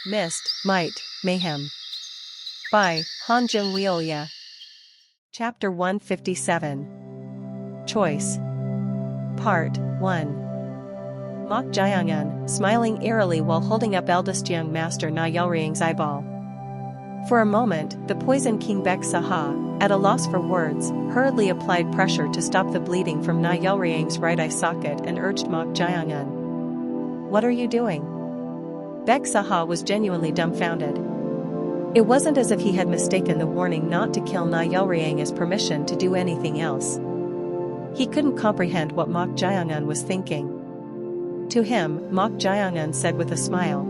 Myst, Might, Mayhem. By Han Jung-Wioya. Chapter 157. Choice. Part 1. Mok Jiang'an, smiling eerily while holding up eldest young master Na Yaoyang's eyeball. For a moment, the Poison King Bek Saha, at a loss for words, hurriedly applied pressure to stop the bleeding from Na Yaoyang's right eye socket and urged Mok Jiang'an. "What are you doing?" Bek Saha was genuinely dumbfounded. It wasn't as if he had mistaken the warning not to kill Na Yaoyang as permission to do anything else. He couldn't comprehend what Mok Jiang'an was thinking. To him, Mok Jiang'an said with a smile,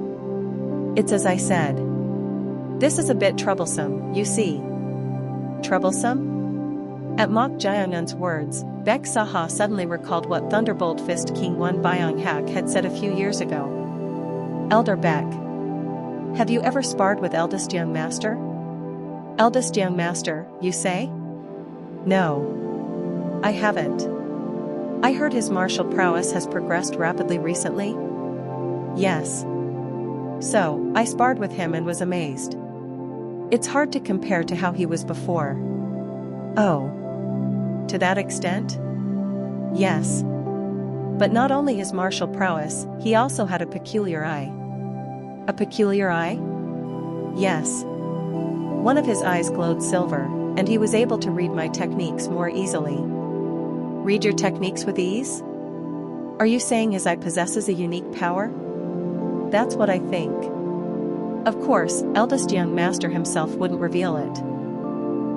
"It's as I said. This is a bit troublesome, you see." Troublesome? At Mok Jiang'an's words, Bek Saha suddenly recalled what Thunderbolt Fist King Wan Byong Hak had said a few years ago. "Elder Bek. Have you ever sparred with eldest young master?" "Eldest young master, you say?" "No. I haven't. I heard his martial prowess has progressed rapidly recently." "Yes. So, I sparred with him and was amazed. It's hard to compare to how he was before." "Oh. To that extent?" "Yes. But not only his martial prowess, he also had a peculiar eye." "A peculiar eye?" "Yes. One of his eyes glowed silver, and he was able to read my techniques more easily." "Read your techniques with ease? Are you saying his eye possesses a unique power?" "That's what I think. Of course, eldest young master himself wouldn't reveal it.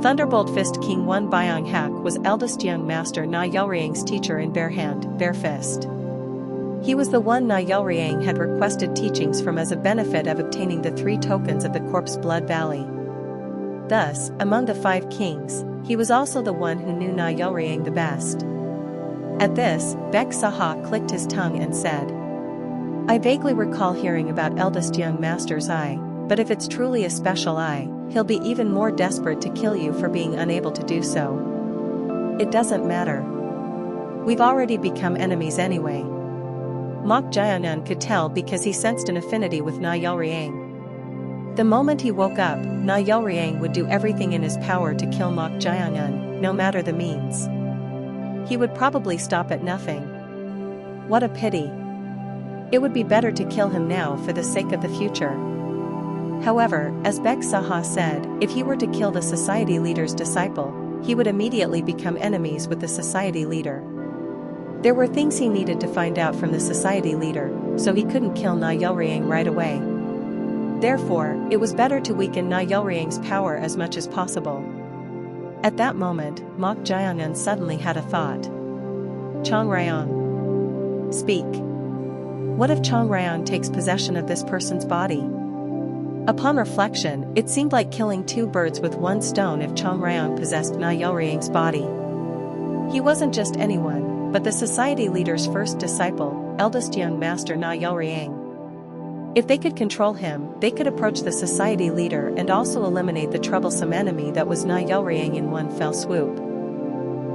Thunderbolt Fist King Wan Byong Hak was eldest young master Na Yaoyang's teacher in Bare Hand, Bare Fist. He was the one Na Yaoyang had requested teachings from as a benefit of obtaining the 3 tokens of the Corpse Blood Valley. Thus, among the 5 kings, he was also the one who knew Na Yaoyang the best. At this, Bek Saha clicked his tongue and said, "I vaguely recall hearing about eldest young master's eye, but if it's truly a special eye, he'll be even more desperate to kill you for being unable to do so." "It doesn't matter. We've already become enemies anyway." Mok Jiang'an could tell because he sensed an affinity with Na Yaoyang. The moment he woke up, Na Yaoyang would do everything in his power to kill Mok Jiang'an, no matter the means. He would probably stop at nothing. What a pity. It would be better to kill him now for the sake of the future. However, as Bek Saha said, if he were to kill the society leader's disciple, he would immediately become enemies with the society leader. There were things he needed to find out from the society leader, so he couldn't kill Na Yaoyang right away. Therefore, it was better to weaken Na Yaoyang's power as much as possible. At that moment, Mok Jiang'an suddenly had a thought. Chong Ryong. Speak. What if Chong Ryong takes possession of this person's body? Upon reflection, it seemed like killing 2 birds with 1 stone if Chong Ryong possessed Na Yaoyang's body. He wasn't just anyone, but the society leader's first disciple, eldest young master Na Yaoyang. If they could control him, they could approach the society leader and also eliminate the troublesome enemy that was Na Yaoyang in one fell swoop.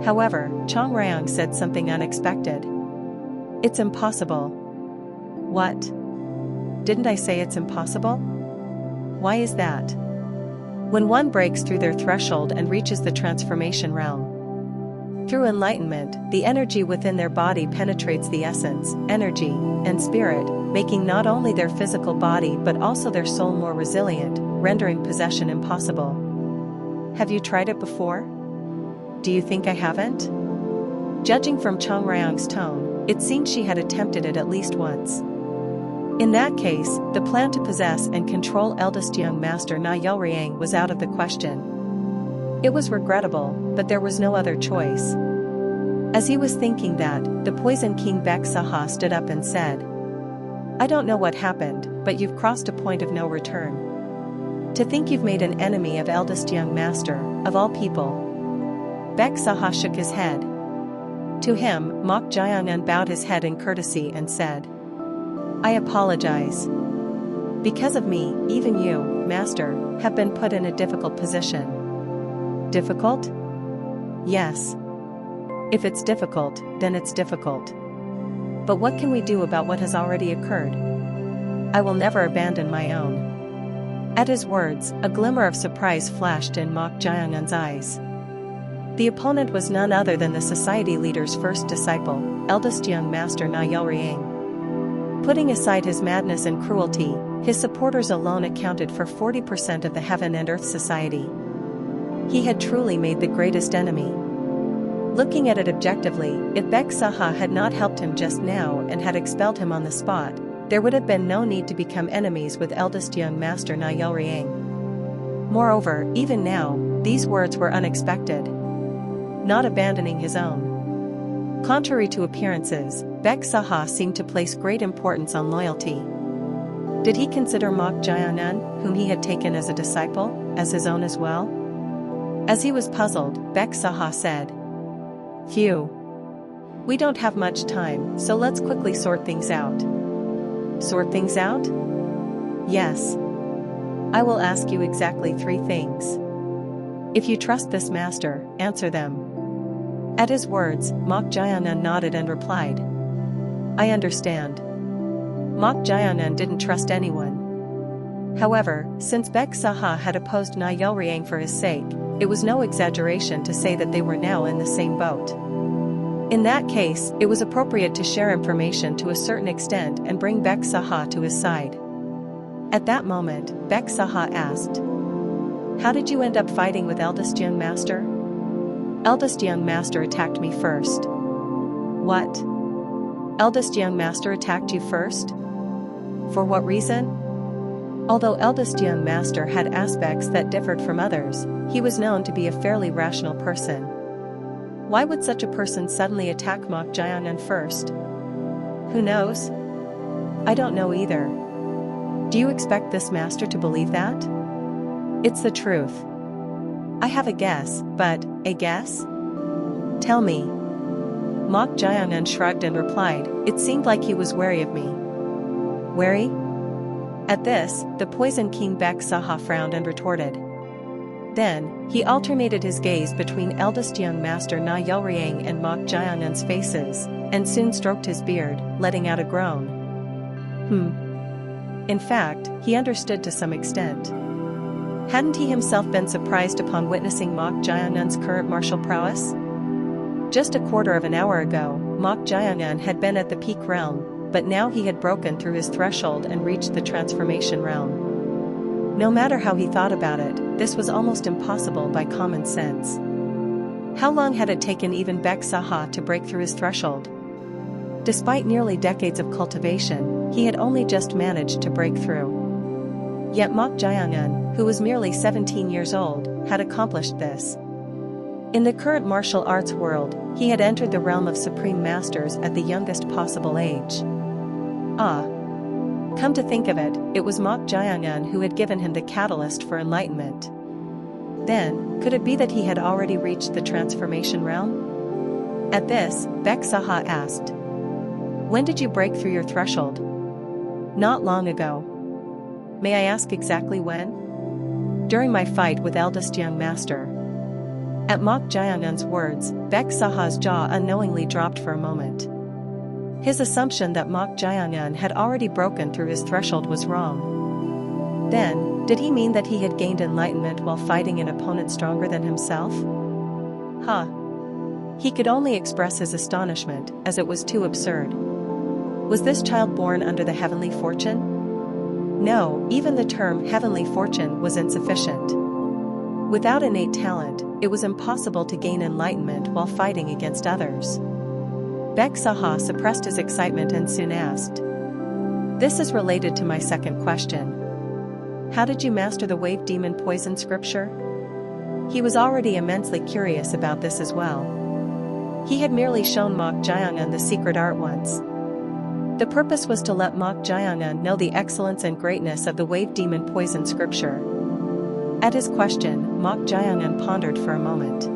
However, Chong Ryong said something unexpected. "It's impossible." "What? Didn't I say it's impossible? Why is that?" "When one breaks through their threshold and reaches the transformation realm. Through enlightenment, the energy within their body penetrates the essence, energy, and spirit, making not only their physical body but also their soul more resilient, rendering possession impossible." "Have you tried it before?" "Do you think I haven't?" Judging from Chong Ryong's tone, it seemed she had attempted it at least once. In that case, the plan to possess and control eldest young master Na Yaoyang was out of the question. It was regrettable, but there was no other choice. As he was thinking that, the Poison King Bek Saha stood up and said, "I don't know what happened, but you've crossed a point of no return. To think you've made an enemy of eldest young master, of all people." Bek Saha shook his head. To him, Mok Jiang'an bowed his head in courtesy and said, "I apologize. Because of me, even you, master, have been put in a difficult position." "Difficult?" "Yes. If it's difficult, then it's difficult. But what can we do about what has already occurred?" I will never abandon my own. At his words, a glimmer of surprise flashed in Mok Jayanun's eyes. The opponent was none other than the society leader's first disciple, eldest young master Na Yelriang. Putting aside his madness and cruelty, his supporters alone accounted for 40% of the heaven and earth society. He had truly made the greatest enemy. Looking at it objectively, if Bek Saha had not helped him just now and had expelled him on the spot, there would have been no need to become enemies with eldest young master Na Yelriang. Moreover, even now, these words were unexpected. Not abandoning his own. Contrary to appearances, Bek Saha seemed to place great importance on loyalty. Did he consider Mok Jayanun, whom he had taken as a disciple, as his own as well? As he was puzzled, Bek Saha said, "Phew. We don't have much time, so let's quickly sort things out." Sort things out? Yes. I will ask you exactly 3 things. If you trust this master, answer them. At his words, Mok Jayanun nodded and replied, "I understand." Mok Jayanun didn't trust anyone. However, since Bek Saha had opposed Na Yelriang for his sake, it was no exaggeration to say that they were now in the same boat. In that case, it was appropriate to share information to a certain extent and bring Bek Saha to his side. At that moment, Bek Saha asked, "How did you end up fighting with eldest young master?" "Eldest young master attacked me first." "What? Eldest young master attacked you first? For what reason?" Although eldest young master had aspects that differed from others, he was known to be a fairly rational person. Why would such a person suddenly attack Mok Jayanun first? Who knows? I don't know either. Do you expect this master to believe that? It's the truth. I have a guess, but, a guess? Tell me. Mok Jayanun shrugged and replied, "It seemed like he was wary of me." Wary? At this, the Poison King Bek Saha frowned and retorted. Then, he alternated his gaze between eldest young master Na Yelriang and Mok Jayanun's faces, and soon stroked his beard, letting out a groan. In fact, he understood to some extent. Hadn't he himself been surprised upon witnessing Mok Jayanun's current martial prowess? Just a quarter of an hour ago, Mok Jayanun had been at the peak realm, but now he had broken through his threshold and reached the transformation realm. No matter how he thought about it, this was almost impossible by common sense. How long had it taken even Bek Saha to break through his threshold? Despite nearly decades of cultivation, he had only just managed to break through. Yet Mok Jayanun, who was merely 17 years old, had accomplished this. In the current martial arts world, he had entered the realm of supreme masters at the youngest possible age. Come to think of it, it was Mok Jayanun who had given him the catalyst for enlightenment. Then, could it be that he had already reached the transformation realm? At this, Bek Saha asked, "When did you break through your threshold?" "Not long ago." "May I ask exactly when?" "During my fight with eldest young master." At Mok Jayanun's words, Bek Saha's jaw unknowingly dropped for a moment. His assumption that Mok Jayanun had already broken through his threshold was wrong. Then, did he mean that he had gained enlightenment while fighting an opponent stronger than himself? He could only express his astonishment, as it was too absurd. Was this child born under the heavenly fortune? No, even the term heavenly fortune was insufficient. Without innate talent, it was impossible to gain enlightenment while fighting against others. Bek Saha suppressed his excitement and soon asked, "This is related to my second question. How did you master the wave demon poison scripture?" He was already immensely curious about this as well. He had merely shown Mok Jayanun the secret art once. The purpose was to let Mok Jayanun know the excellence and greatness of the wave demon poison scripture. At his question, Mok Jayanun pondered for a moment.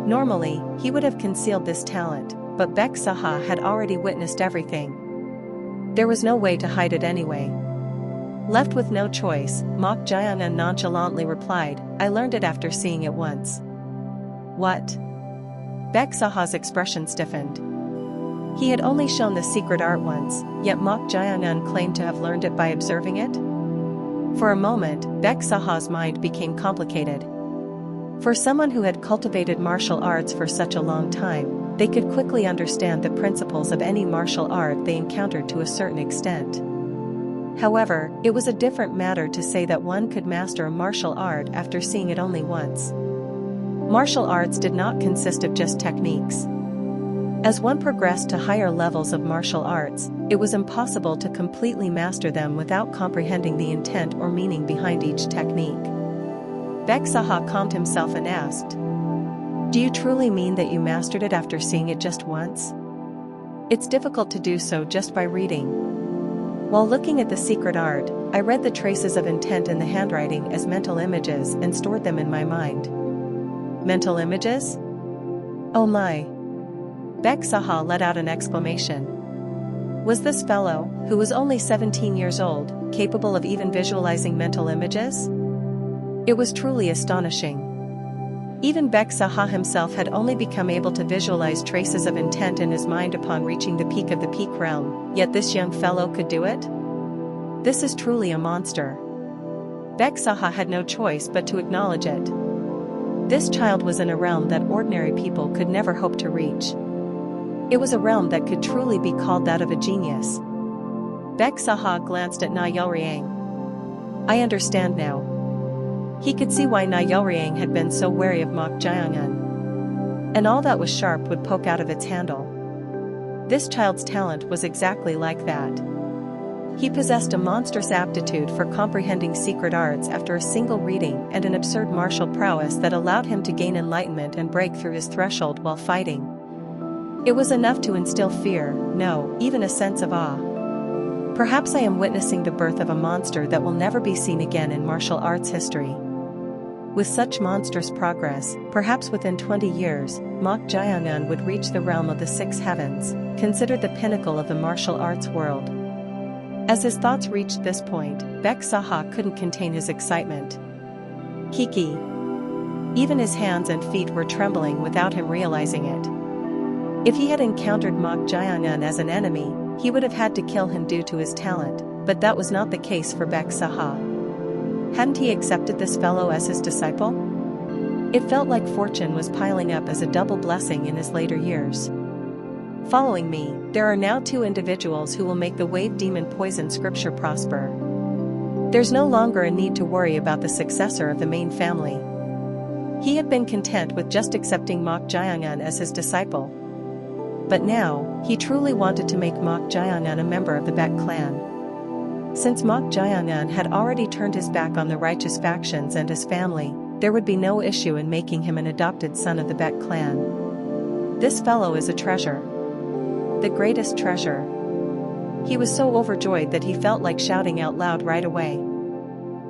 Normally, he would have concealed this talent, but Bek Saha had already witnessed everything. There was no way to hide it anyway. Left with no choice, Mok Jayanun nonchalantly replied, "I learned it after seeing it once." What? Bek Saha's expression stiffened. He had only shown the secret art once, yet Mok Jayangan claimed to have learned it by observing it. For a moment, Baek Saha's mind became complicated. For someone who had cultivated martial arts for such a long time, they could quickly understand the principles of any martial art they encountered to a certain extent. However, it was a different matter to say that one could master a martial art after seeing it only once. Martial arts did not consist of just techniques. As one progressed to higher levels of martial arts, it was impossible to completely master them without comprehending the intent or meaning behind each technique. Baek Saha calmed himself and asked, "Do you truly mean that you mastered it after seeing it just once?" It's difficult to do so just by reading. While looking at the secret art, I read the traces of intent in the handwriting as mental images and stored them in my mind. Mental images? Oh my! Baek Saha let out an exclamation. Was this fellow, who was only 17 years old, capable of even visualizing mental images? It was truly astonishing. Even Baek Saha himself had only become able to visualize traces of intent in his mind upon reaching the peak of the peak realm, yet this young fellow could do it? This is truly a monster. Baek Saha had no choice but to acknowledge it. This child was in a realm that ordinary people could never hope to reach. It was a realm that could truly be called that of a genius. Baek Saha glanced at Na Yelriang. I understand now. He could see why Na Yelriang had been so wary of Mok Jayangan. And all that was sharp would poke out of its handle. This child's talent was exactly like that. He possessed a monstrous aptitude for comprehending secret arts after a single reading and an absurd martial prowess that allowed him to gain enlightenment and break through his threshold while fighting. It was enough to instill fear, no, even a sense of awe. Perhaps I am witnessing the birth of a monster that will never be seen again in martial arts history. With such monstrous progress, perhaps within 20 years, Mok Jayangan would reach the realm of the six heavens, considered the pinnacle of the martial arts world. As his thoughts reached this point, Baek Saha couldn't contain his excitement. Kiki. Even his hands and feet were trembling without him realizing it. If he had encountered Mok Jayangan as an enemy, he would have had to kill him due to his talent, but that was not the case for Baek Saha. Hadn't he accepted this fellow as his disciple? It felt like fortune was piling up as a double blessing in his later years. Following me, there are now two individuals who will make the wave demon poison scripture prosper. There's no longer a need to worry about the successor of the main family. He had been content with just accepting Mok Jayangan as his disciple. But now, he truly wanted to make Mok Jayangan a member of the Baek clan. Since Mok Jayangan had already turned his back on the righteous factions and his family, there would be no issue in making him an adopted son of the Baek clan. This fellow is a treasure. The greatest treasure. He was so overjoyed that he felt like shouting out loud right away.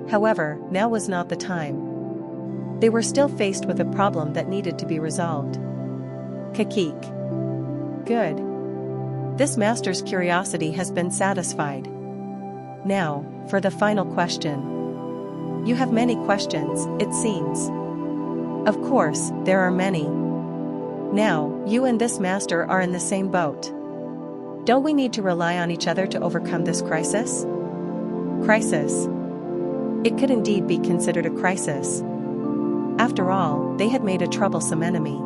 However, now was not the time. They were still faced with a problem that needed to be resolved. Kakik. Good. This master's curiosity has been satisfied. Now, for the final question. You have many questions, it seems. Of course, there are many. Now, you and this master are in the same boat. Don't we need to rely on each other to overcome this crisis? Crisis. It could indeed be considered a crisis. After all, they had made a troublesome enemy.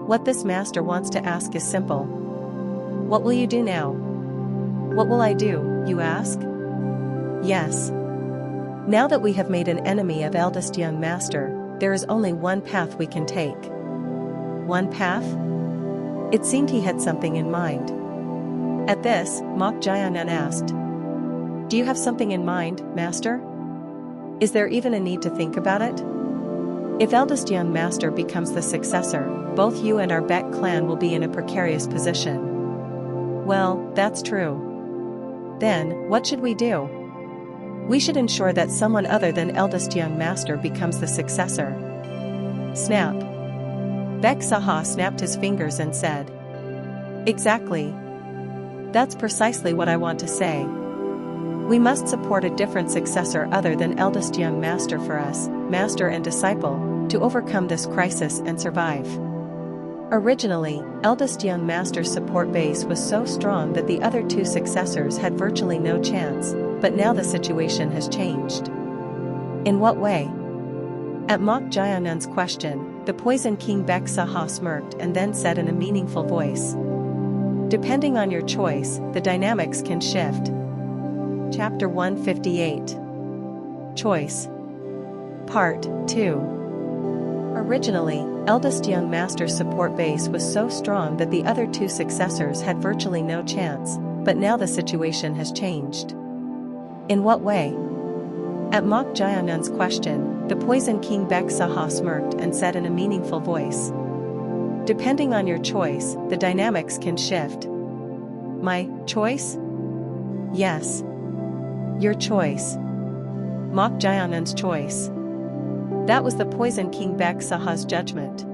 What this master wants to ask is simple. What will you do now? What will I do, you ask? Yes. Now that we have made an enemy of eldest young master, there is only one path we can take. One path? It seemed he had something in mind. At this, Mok Jayangan asked, "Do you have something in mind, master? Is there even a need to think about it? If eldest young master becomes the successor, both you and our Baek clan will be in a precarious position." Well, that's true. Then, what should we do? We should ensure that someone other than eldest young master becomes the successor. Snap. Baek Saha snapped his fingers and said, "Exactly. That's precisely what I want to say. We must support a different successor other than eldest young master for us, master and disciple, to overcome this crisis and survive." Originally, eldest young master's support base was so strong that the other two successors had virtually no chance, but now the situation has changed. In what way? At Mok Jayanun's question, the Poison King Bek Saha smirked and then said in a meaningful voice, "Depending on your choice, the dynamics can shift." Chapter 158. Choice. Part 2. Originally, eldest young master's support base was so strong that the other two successors had virtually no chance, but now the situation has changed. In what way? At Mok Jayanun's question, the Poison King Bek Saha smirked and said in a meaningful voice, "Depending on your choice, the dynamics can shift." My choice? Yes. Your choice. Mok Jayanun's choice. That was the Poison King Bek Saha's judgment.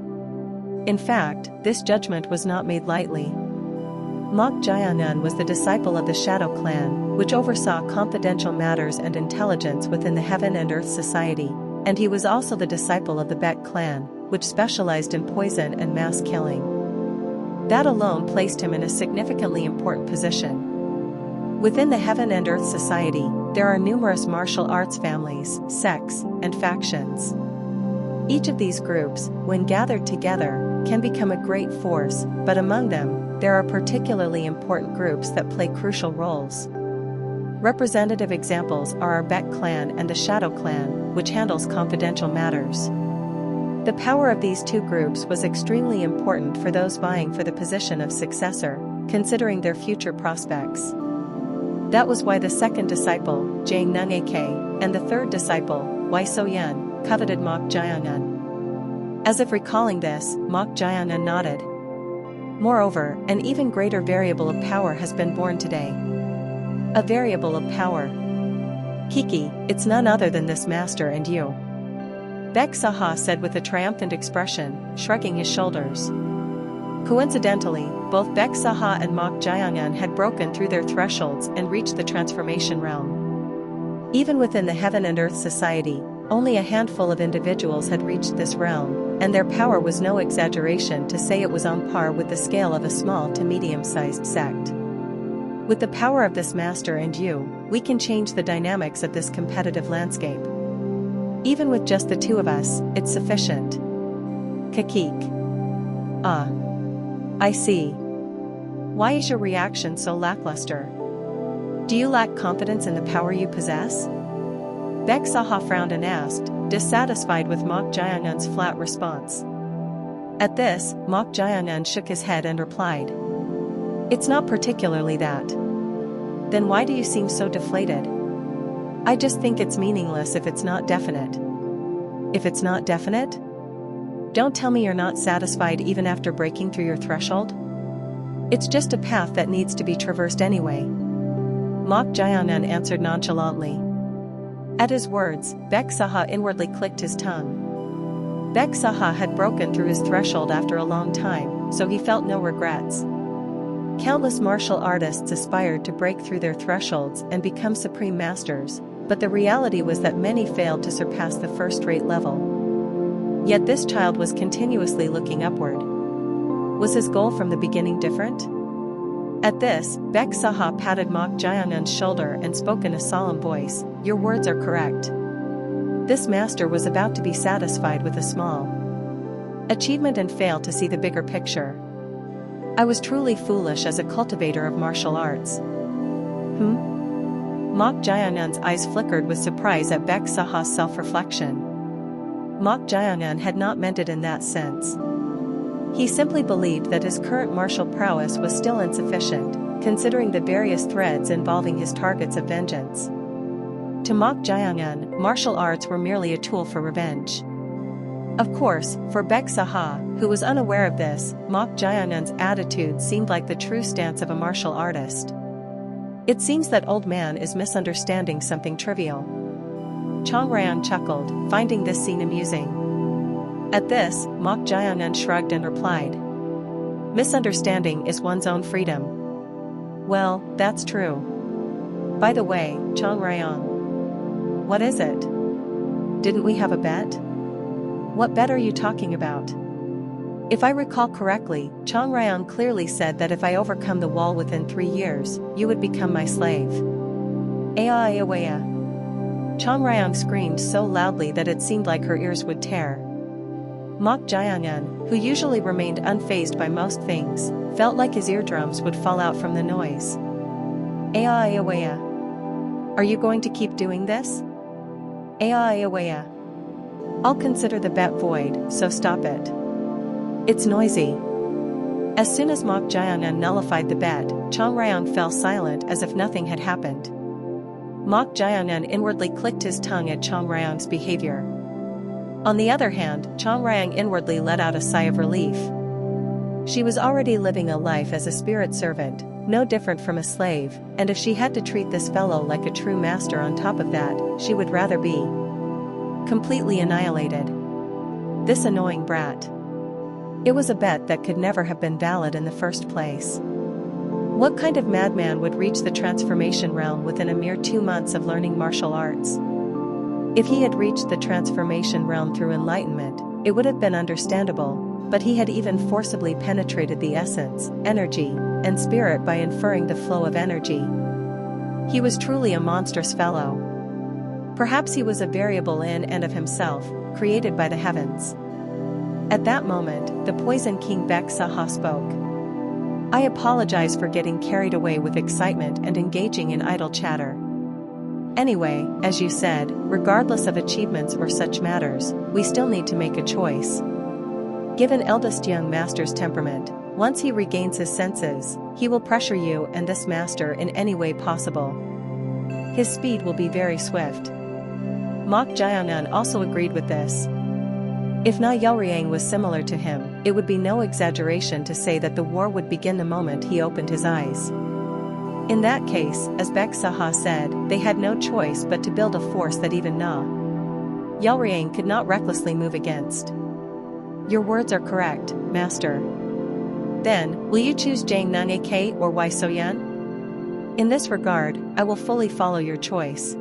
In fact, this judgment was not made lightly. Mok Jayanun was the disciple of the Shadow Clan, which oversaw confidential matters and intelligence within the Heaven and Earth Society, and he was also the disciple of the Bek clan, which specialized in poison and mass killing. That alone placed him in a significantly important position. Within the Heaven and Earth Society, there are numerous martial arts families, sects, and factions. Each of these groups, when gathered together, can become a great force, but among them, there are particularly important groups that play crucial roles. Representative examples are our Bek clan and the Shadow Clan, which handles confidential matters. The power of these two groups was extremely important for those vying for the position of successor, considering their future prospects. That was why the second disciple, Jang Nung Ak, and the third disciple, Wai So Yun, coveted Mok Jayanun. As if recalling this, Mok Jayanun nodded. Moreover, an even greater variable of power has been born today. A variable of power. Kiki, it's none other than this master and you. Bek Saha said with a triumphant expression, shrugging his shoulders. Coincidentally, both Bek Saha and Mok Jayanun had broken through their thresholds and reached the transformation realm. Even within the Heaven and Earth Society, only a handful of individuals had reached this realm, and their power was no exaggeration to say it was on par with the scale of a small to medium-sized sect. With the power of this master and you, we can change the dynamics of this competitive landscape. Even with just the two of us, it's sufficient. Kakik. Ah. I see. Why is your reaction so lackluster? Do you lack confidence in the power you possess? Bek Saha frowned and asked, dissatisfied with Mok Jayanun's flat response. At this, Mok Jayanun shook his head and replied, "It's not particularly that." "Then why do you seem so deflated?" "I just think it's meaningless if it's not definite." "If it's not definite? Don't tell me you're not satisfied even after breaking through your threshold? It's just a path that needs to be traversed anyway." Mok Jayanun answered nonchalantly. At his words, Bek Saha inwardly clicked his tongue. Bek Saha had broken through his threshold after a long time, so he felt no regrets. Countless martial artists aspired to break through their thresholds and become supreme masters, but the reality was that many failed to surpass the first-rate level. Yet this child was continuously looking upward. Was his goal from the beginning different? At this, Bek Saha patted Mok Jayanun's shoulder and spoke in a solemn voice, "Your words are correct." This master was about to be satisfied with a small achievement and failed to see the bigger picture. "I was truly foolish as a cultivator of martial arts." Mok Jayanun's eyes flickered with surprise at Bek Saha's self-reflection. Mok Jayanun had not meant it in that sense. He simply believed that his current martial prowess was still insufficient, considering the various threads involving his targets of vengeance. To Mok Jayanun, martial arts were merely a tool for revenge. Of course, for Bek Saha, who was unaware of this, Mok Jayanun's attitude seemed like the true stance of a martial artist. "It seems that old man is misunderstanding something trivial." Chong Ryan chuckled, finding this scene amusing. At this, Mok Jayanun shrugged and replied, "Misunderstanding is one's own freedom." "Well, that's true. By the way, Chong Ryan. What is it? Didn't we have a bet?" "What bet are you talking about?" If I recall correctly, Chang Ryan clearly said that if I overcome the wall within 3 years, you would become my slave. Aia. Chang Ryan screamed so loudly that it seemed like her ears would tear. Mok Jiangyan, who usually remained unfazed by most things, felt like his eardrums would fall out from the noise. Aia. Are you going to keep doing this? Aia. I'll consider the bet void, so stop it. It's noisy. As soon as Mok Jiangyan nullified the bet, Chang Ryan fell silent as if nothing had happened. Mok Jiangyan inwardly clicked his tongue at Chang Ryan's behavior. On the other hand, Chang Ryan inwardly let out a sigh of relief. She was already living a life as a spirit servant, no different from a slave, and if she had to treat this fellow like a true master on top of that, she would rather be completely annihilated. This annoying brat. It was a bet that could never have been valid in the first place. What kind of madman would reach the transformation realm within a mere 2 months of learning martial arts? If he had reached the transformation realm through enlightenment, it would have been understandable, but he had even forcibly penetrated the essence, energy, and spirit by inferring the flow of energy. He was truly a monstrous fellow. Perhaps he was a variable in and of himself, created by the heavens. At that moment, the Poison King Baek Saha spoke. I apologize for getting carried away with excitement and engaging in idle chatter. Anyway, as you said, regardless of achievements or such matters, we still need to make a choice. Given eldest young master's temperament, once he regains his senses, he will pressure you and this master in any way possible. His speed will be very swift. Mok Jiangnan also agreed with this. If Na Yelriang was similar to him, it would be no exaggeration to say that the war would begin the moment he opened his eyes. In that case, as Baek Saha said, they had no choice but to build a force that even Na Yelriang could not recklessly move against. Your words are correct, Master. Then, will you choose Jiang Nang AK or Wai Soyan? In this regard, I will fully follow your choice.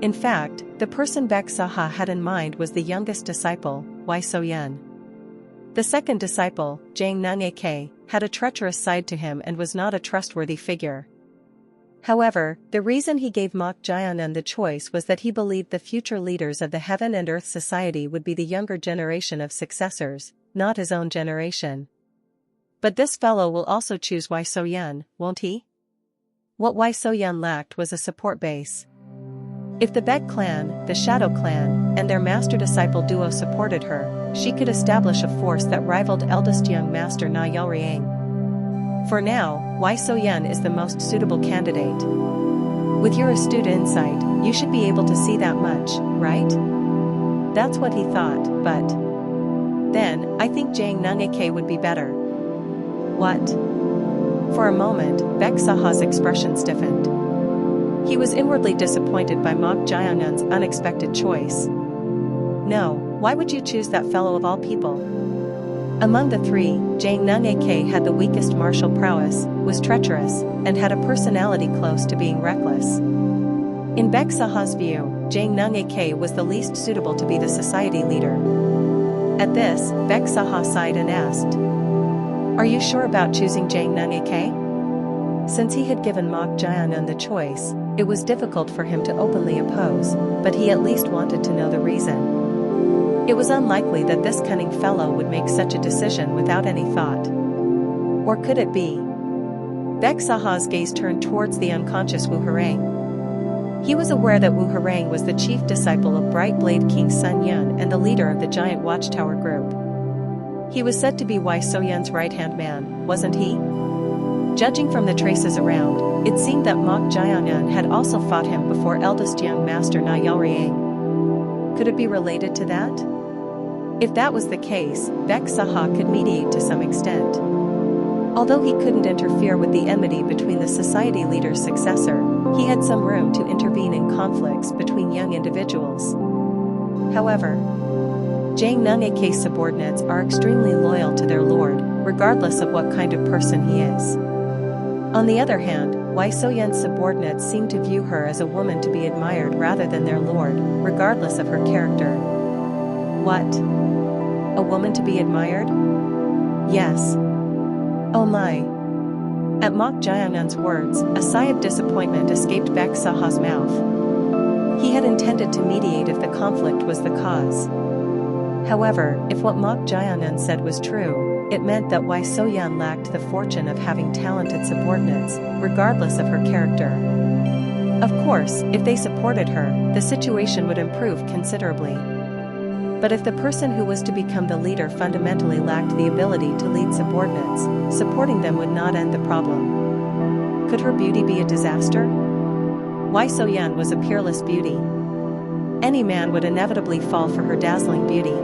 In fact, the person Baek Saha had in mind was the youngest disciple, Wai Soyan. The second disciple, Jiang Nang AK, had a treacherous side to him and was not a trustworthy figure. However, the reason he gave Mok Jiangnan the choice was that he believed the future leaders of the Heaven and Earth Society would be the younger generation of successors, not his own generation. But this fellow will also choose Wai Soyan, won't he? What Wai Soyan lacked was a support base. If the Baek clan, the Shadow clan, and their master-disciple duo supported her, she could establish a force that rivaled eldest young master Na Yelriang. For now, Wai Soyan is the most suitable candidate. With your astute insight, you should be able to see that much, right? That's what he thought, but then, I think Jiang Nang AK would be better. What? For a moment, Baek Saha's expression stiffened. He was inwardly disappointed by Mok Jiangyan's unexpected choice. No, why would you choose that fellow of all people? Among the three, Jiang Nang AK had the weakest martial prowess, was treacherous, and had a personality close to being reckless. In Baek Saha's view, Jiang Nang AK was the least suitable to be the society leader. At this, Baek Saha sighed and asked, Are you sure about choosing Jiang Nang AK? Since he had given Mok Jiangnan the choice, it was difficult for him to openly oppose, but he at least wanted to know the reason. It was unlikely that this cunning fellow would make such a decision without any thought. Or could it be? Baek Saha's gaze turned towards the unconscious Wu Harang. He was aware that Wu Harang was the chief disciple of Bright Blade King Sun Yun and the leader of the giant watchtower group. He was said to be Wai Soyan's right-hand man, wasn't he? Judging from the traces around, it seemed that Mok Jiangnan had also fought him before eldest young master Na Yelriang. Could it be related to that? If that was the case, Baek Saha could mediate to some extent. Although he couldn't interfere with the enmity between the society leader's successor, he had some room to intervene in conflicts between young individuals. However, Jiang Nang AK's subordinates are extremely loyal to their lord, regardless of what kind of person he is. On the other hand, Wai Soyan's subordinates seem to view her as a woman to be admired rather than their lord, regardless of her character. What? A woman to be admired? Yes. Oh my. At Mok Jayanun's words, a sigh of disappointment escaped Bek Saha's mouth. He had intended to mediate if the conflict was the cause. However, if what Mok Jayanun said was true, it meant that Wai So-yeon lacked the fortune of having talented subordinates, regardless of her character. Of course, if they supported her, the situation would improve considerably. But if the person who was to become the leader fundamentally lacked the ability to lead subordinates, supporting them would not end the problem. Could her beauty be a disaster? Wai So-yeon was a peerless beauty. Any man would inevitably fall for her dazzling beauty.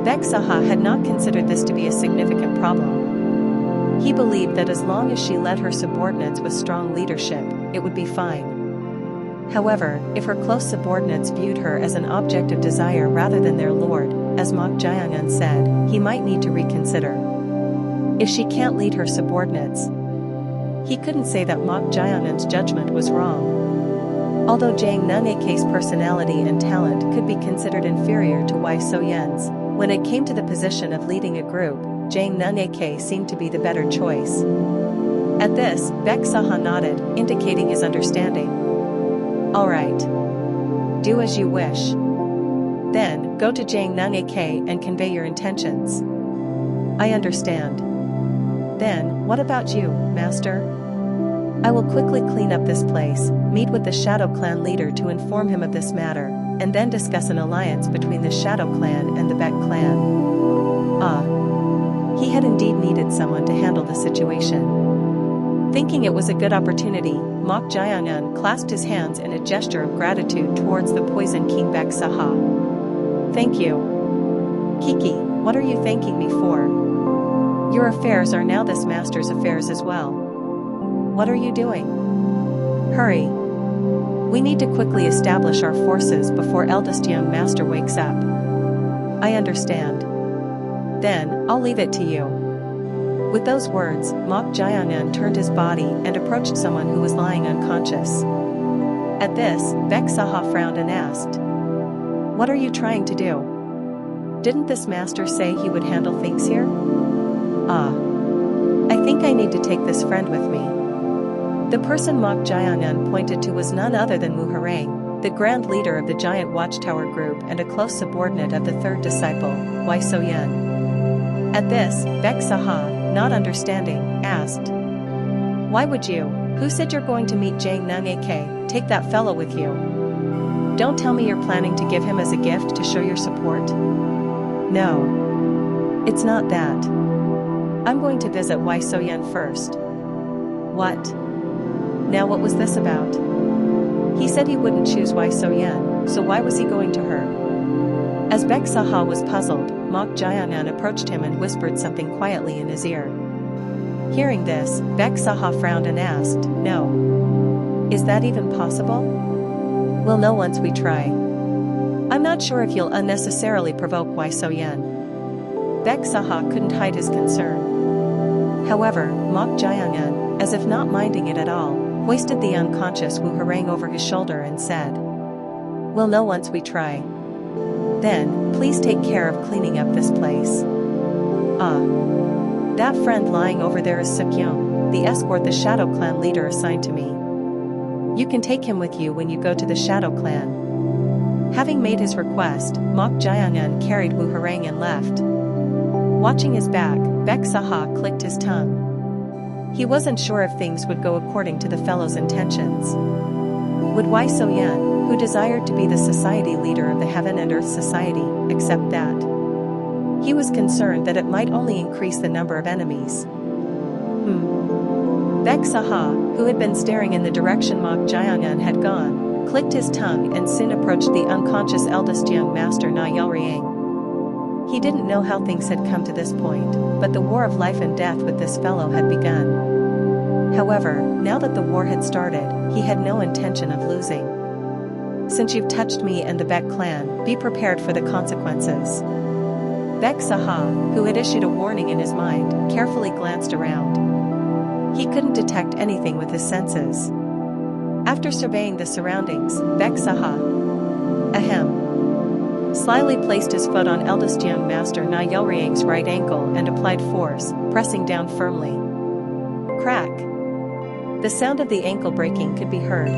Bek Saha had not considered this to be a significant problem. He believed that as long as she led her subordinates with strong leadership, it would be fine. However, if her close subordinates viewed her as an object of desire rather than their lord, as Mok Jayanun said, he might need to reconsider. If she can't lead her subordinates, he couldn't say that Mok Jayanun's judgment was wrong. Although Jang Nun-ake's personality and talent could be considered inferior to Wai So-yeon's, when it came to the position of leading a group, Jang Nun-ake seemed to be the better choice. At this, Bek Saha nodded, indicating his understanding. All right. Do as you wish. Then, go to Jang Nun-ake and convey your intentions. I understand. Then, what about you, Master? I will quickly clean up this place, meet with the Shadow Clan leader to inform him of this matter, and then discuss an alliance between the Shadow Clan and the Bek Clan. He had indeed needed someone to handle the situation. Thinking it was a good opportunity, Mok Jayanun clasped his hands in a gesture of gratitude towards the Poison King Bek Saha. Thank you. Kiki, what are you thanking me for? Your affairs are now this master's affairs as well. What are you doing? Hurry. We need to quickly establish our forces before eldest young master wakes up. I understand. Then, I'll leave it to you. With those words, Mok Jayanun turned his body and approached someone who was lying unconscious. At this, Bek Saha frowned and asked, "What are you trying to do? Didn't this master say he would handle things here?" I think I need to take this friend with me." The person Mok Jayanun pointed to was none other than Wu Harang, the grand leader of the giant watchtower group and a close subordinate of the third disciple, Wai So-yeon. At this, Bek Saha, not understanding, asked, "Why would you? Who said you're going to meet Jang Nun-ake? Take that fellow with you. Don't tell me you're planning to give him as a gift to show your support." "No. It's not that. I'm going to visit Wai So-yeon first." "What? Now what was this about? He said he wouldn't choose Wai So-yeon, so why was he going to her?" As Bek Saha was puzzled, Mok Jayanun approached him and whispered something quietly in his ear. Hearing this, Bek Saha frowned and asked, "No. Is that even possible?" "We'll know once we try. I'm not sure if you'll unnecessarily provoke Wai So-yeon." Bek Saha couldn't hide his concern. However, Mok Jayanun, as if not minding it at all, hoisted the unconscious Wu Harang over his shoulder and said, "We'll know once we try. Then, please take care of cleaning up this place." That friend lying over there is Suk-young, the escort the Shadow Clan leader assigned to me. You can take him with you when you go to the Shadow Clan." Having made his request, Mok Jayanun carried Wu Harang and left. Watching his back, Bek Saha clicked his tongue. He wasn't sure if things would go according to the fellow's intentions. Would Wai So-yeon, who desired to be the society leader of the Heaven and Earth Society, accept that? He was concerned that it might only increase the number of enemies. Bek Saha, who had been staring in the direction Mok Jayanun had gone, clicked his tongue and soon approached the unconscious eldest young master Na Yalriang. He didn't know how things had come to this point, but the war of life and death with this fellow had begun. However, now that the war had started, he had no intention of losing. "Since you've touched me and the Bek clan, be prepared for the consequences." Bek Saha, who had issued a warning in his mind, carefully glanced around. He couldn't detect anything with his senses. After surveying the surroundings, Bek Saha, slyly placed his foot on eldest young master Na Yelriang's right ankle and applied force, pressing down firmly. Crack! The sound of the ankle breaking could be heard.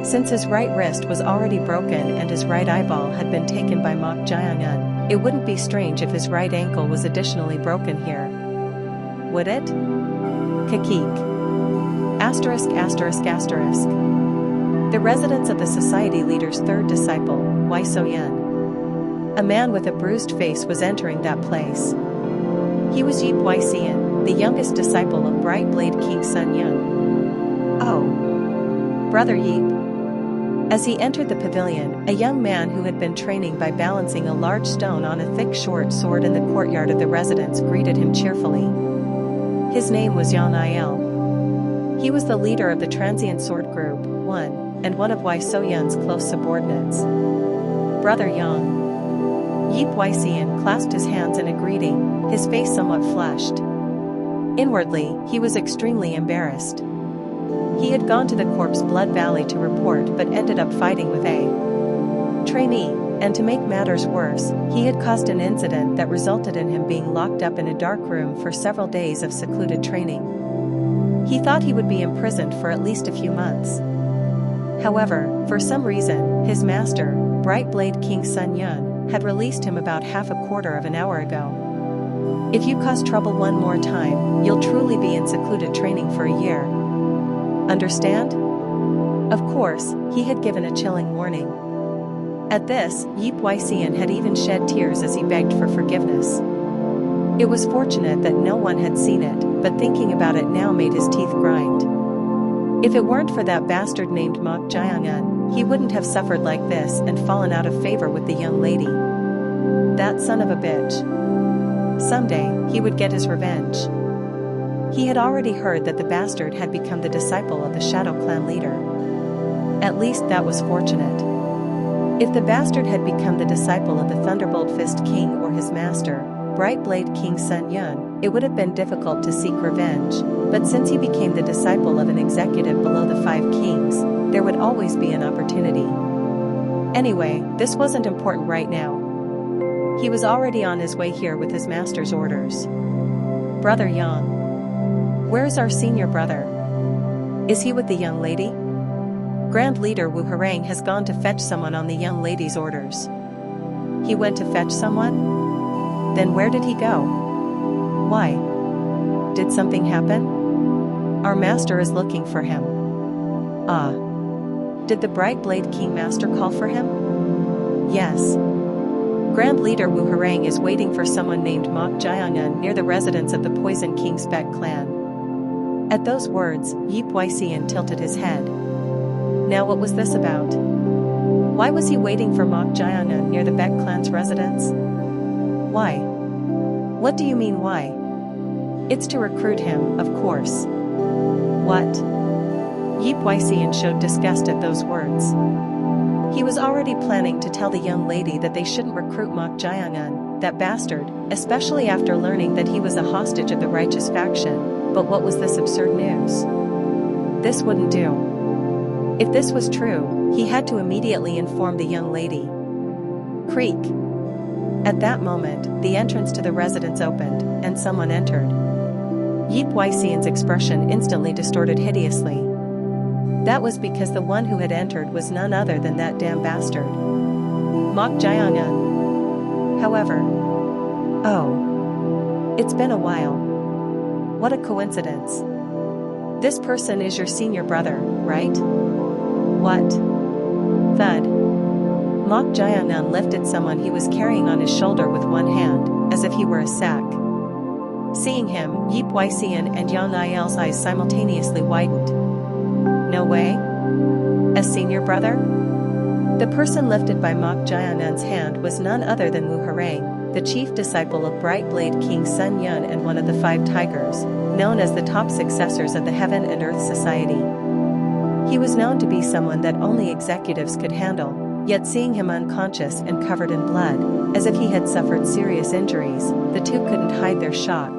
Since his right wrist was already broken and his right eyeball had been taken by Mok Jiangun, it wouldn't be strange if his right ankle was additionally broken here. Would it? Kakik. Asterisk asterisk asterisk. The residence of the society leader's third disciple, Wai Soyan. A man with a bruised face was entering that place. He was Yip Wai Xian, the youngest disciple of Bright Blade King Sun Yun. Oh! Brother Yip. As he entered the pavilion, a young man who had been training by balancing a large stone on a thick short sword in the courtyard of the residence greeted him cheerfully. His name was Yan Il. He was the leader of the Transient Sword Group, 1, and one of Wai Soyan's close subordinates. Brother Yang. Yip Wai Xian clasped his hands in a greeting, his face somewhat flushed. Inwardly, he was extremely embarrassed. He had gone to the Corpse Blood Valley to report but ended up fighting with a trainee, and to make matters worse, he had caused an incident that resulted in him being locked up in a dark room for several days of secluded training. He thought he would be imprisoned for at least a few months. However, for some reason, his master, Bright Blade King Sun Yun, had released him about half a quarter of an hour ago. If you cause trouble one more time, you'll truly be in secluded training for a year. Understand? Of course, he had given a chilling warning. At this, Yip Wai Xian had even shed tears as he begged for forgiveness. It was fortunate that no one had seen it, but thinking about it now made his teeth grind. If it weren't for that bastard named Mok Jiangun, he wouldn't have suffered like this and fallen out of favor with the young lady. That son of a bitch. Someday, he would get his revenge. He had already heard that the bastard had become the disciple of the Shadow Clan leader. At least that was fortunate. If the bastard had become the disciple of the Thunderbolt Fist King or his master, Bright Blade King Sun Yun, it would have been difficult to seek revenge, but since he became the disciple of an executive below the Five Kings, there would always be an opportunity. Anyway, this wasn't important right now. He was already on his way here with his master's orders. Brother Yang. Where's our senior brother? Is he with the young lady? Grand Leader Wu Harang has gone to fetch someone on the young lady's orders. He went to fetch someone? Then where did he go? Why? Did something happen? Our master is looking for him. Ah. Did the Bright Blade King Master call for him? Yes. Grand Leader Wu Harang is waiting for someone named Mok Jiangun near the residence of the Poison King Spec clan. At those words, Yip Wai Xian tilted his head. Now what was this about? Why was he waiting for Mok Jiangun near the Beck clan's residence? Why? What do you mean why? It's to recruit him, of course. What? Yip Wai Xian showed disgust at those words. He was already planning to tell the young lady that they shouldn't recruit Mok Jiangun, that bastard, especially after learning that he was a hostage of the righteous faction. But what was this absurd news? This wouldn't do. If this was true, he had to immediately inform the young lady. Creak. At that moment, the entrance to the residence opened, and someone entered. Yip Wai Xian's expression instantly distorted hideously. That was because the one who had entered was none other than that damn bastard. Mok Jiangun. However. Oh. It's been a while. What a coincidence. This person is your senior brother, right? What? Thud. Mok Jiangun lifted someone he was carrying on his shoulder with one hand, as if he were a sack. Seeing him, Yip Wai Xian and Yang Il's eyes simultaneously widened. No way? A senior brother? The person lifted by Mok Jiangun's hand was none other than Wu Harang, the chief disciple of Bright Blade King Sun Yun and one of the Five Tigers, known as the top successors of the Heaven and Earth Society. He was known to be someone that only executives could handle, yet seeing him unconscious and covered in blood, as if he had suffered serious injuries, the two couldn't hide their shock.